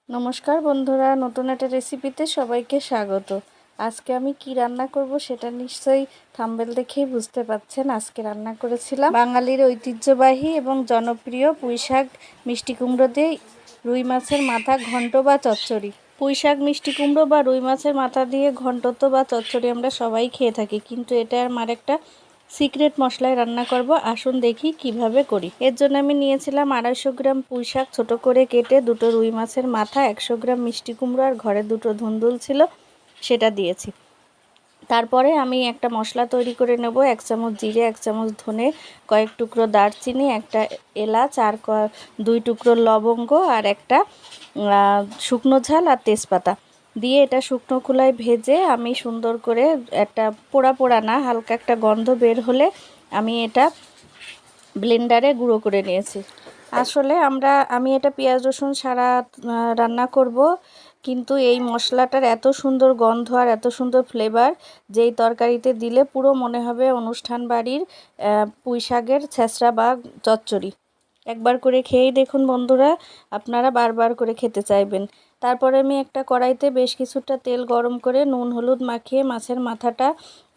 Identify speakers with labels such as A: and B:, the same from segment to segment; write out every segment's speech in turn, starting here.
A: নমস্কার বন্ধুরা, নতুন একটা রেসিপিতে সবাইকে স্বাগত। আজকে আমি কি রান্না করব সেটা নিশ্চয়ই থাম্বনেল দেখেই বুঝতে পারছেন। আজকে রান্না করেছিলাম বাঙালির ঐতিহ্যবাহী এবং জনপ্রিয় পুঁইশাক মিষ্টি কুমড়ো দিয়ে রুই মাছের মাথা ঘন্ট বা চচ্চড়ি। পুঁইশাক মিষ্টি কুমড়ো বা রুই মাছের মাথা দিয়ে ঘন্ট বা চচ্চড়ি আমরা সবাই খেয়ে থাকি, কিন্তু এটা আমার একটা সিক্রেট মশলায় রান্না করব। আসুন দেখি কিভাবে করি। এর জন্য আমি নিয়েছিলাম 250 গ্রাম পুঁইশাক ছোট করে কেটে, দুটো রুই মাছের মাথা, 100 গ্রাম মিষ্টি কুমড়ো আর ঘরে দুটো ধুন্দুল ছিল সেটা দিয়েছি। তারপরে আমি একটা মশলা তৈরি করে নেব। 1 চামচ জিরে, 1 চামচ ধনে, কয়েক টুকরো দারচিনি, একটা এলাচ আর 2 টুকরো লবঙ্গ আর একটা শুকনো ঝাল আর তেজপাতা দিয়ে এটা শুকনো খোলায় ভেজে আমি সুন্দর করে একটা পোড়া পোড়া না, হালকা একটা গন্ধ বের হলে আমি এটা ব্লেন্ডারে গুঁড়ো করে নিয়েছি। আসলে আমি এটা পেঁয়াজ রসুন ছাড়া রান্না করব, কিন্তু এই মশলাটার এত সুন্দর গন্ধ আর এত সুন্দর ফ্লেভার, যেই তরকারিতে দিলে পুরো মনে হবে অনুষ্ঠান বাড়ির পুঁইশাকের ছেঁচড়া বা চচ্চড়ি। একবার করে খেয়েই দেখুন বন্ধুরা, আপনারা বারবার করে খেতে চাইবেন। তারপরে আমি একটা কড়াইতে বেশ কিছুটা তেল গরম করে নুন হলুদ মাখিয়ে মাছের মাথাটা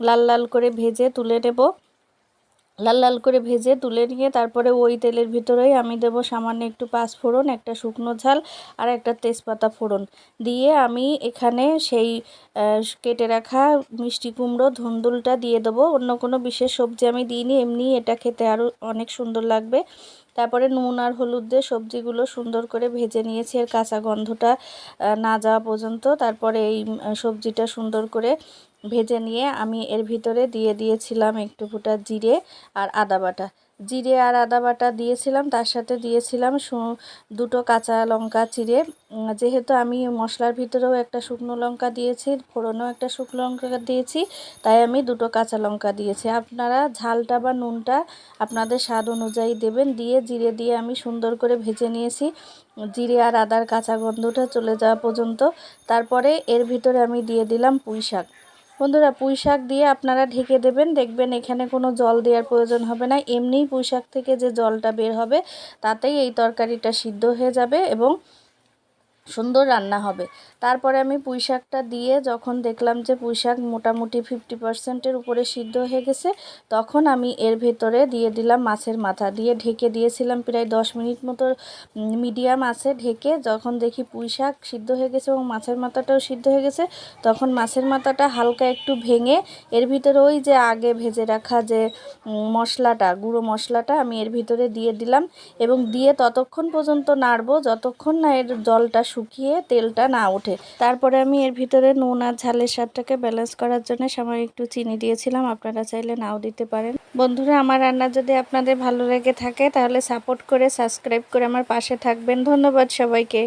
A: লাল লাল করে ভেজে তুলে নেব। লাল লাল করে ভেজে তুলে নিয়ে তারপরে ওই তেলের ভিতরেই আমি দেব সামান্য একটু পাঁচ ফোড়ন, একটা শুকনো ঝাল আর একটা তেজপাতা ফোড়ন দিয়ে আমি এখানে সেই কেটে রাখা মিষ্টি কুমড়ো ধুন্দুলটা দিয়ে দেবো। অন্য কোনো বিশেষ সবজি আমি দিইনি, এমনি এটা খেতে আরও অনেক সুন্দর লাগবে। তারপরে নুন আর হলুদ দিয়ে সবজিগুলো সুন্দর করে ভেজে নিয়েছি এর কাঁচা গন্ধটা না যাওয়া পর্যন্ত। তারপরে এই সবজিটা সুন্দর করে ভেজে নিয়ে আমি এর ভিতরে দিয়ে দিয়েছিলাম একটু ফোঁটা জিরে আর আদা বাটা। জিরে আর আদা বাটা দিয়েছিলাম, তার সাথে দিয়েছিলাম দুটো কাঁচা লঙ্কা চিড়ে। যেহেতু আমি মশলার ভিতরেও একটা শুকনো লঙ্কা দিয়েছি, ফোড়নেও একটা শুকনো লঙ্কা দিয়েছি, তাই আমি দুটো কাঁচা লঙ্কা দিয়েছি। আপনারা ঝালটা বা নুনটা আপনাদের স্বাদ অনুযায়ী দেবেন। দিয়ে জিরে দিয়ে আমি সুন্দর করে ভেজে নিয়েছি জিরে আর আদার কাঁচা গন্ধটা চলে যাওয়া পর্যন্ত। তারপরে এর ভিতরে আমি দিয়ে দিলাম পুঁইশাক। বন্ধুরা, পুঁইশাক দিয়ে আপনারা ঢেকে দেবেন, দেখবেন এখানে কোনো জল দেওয়ার প্রয়োজন হবে না। এমনিই পুঁইশাক থেকে যে জলটা বের হবে তাতেই এই তরকারিটা সিদ্ধ হয়ে যাবে এবং সুন্দর রান্না হবে। তারপরে আমি পুঁইশাকটা দিয়ে যখন দেখলাম যে পুঁইশাক মোটামুটি 50%-এর উপরে সিদ্ধ হয়ে গেছে, তখন আমি এর ভেতরে দিয়ে দিলাম মাছের মাথা, দিয়ে ঢেকে দিয়েছিলাম প্রায় 10 মিনিট মতো মিডিয়াম আছে ঢেকে। যখন দেখি পুঁইশাক সিদ্ধ হয়ে গেছে এবং মাছের মাথাটাও সিদ্ধ হয়ে গেছে, তখন মাছের মাথাটা হালকা একটু ভেঙে এর ভিতরে ওই যে আগে ভেজে রাখা যে মশলাটা, গুঁড়ো মশলাটা আমি এর ভিতরে দিয়ে দিলাম এবং দিয়ে ততক্ষণ পর্যন্ত নাড়বো যতক্ষণ না এর জলটা শুকিয়ে তেলটা না ওঠে। তারপরে আমি এর ভিতরে নুন আর ঝালের স্বাদটাকে ব্যালেন্স করার জন্য সামান্য একটু চিনি দিয়েছিলাম, আপনারা চাইলে নাও দিতে পারেন। বন্ধুরা, আমার রান্না যদি আপনাদের ভালো লেগে থাকে তাহলে সাপোর্ট করে সাবস্ক্রাইব করে আমার পাশে থাকবেন। ধন্যবাদ সবাইকে।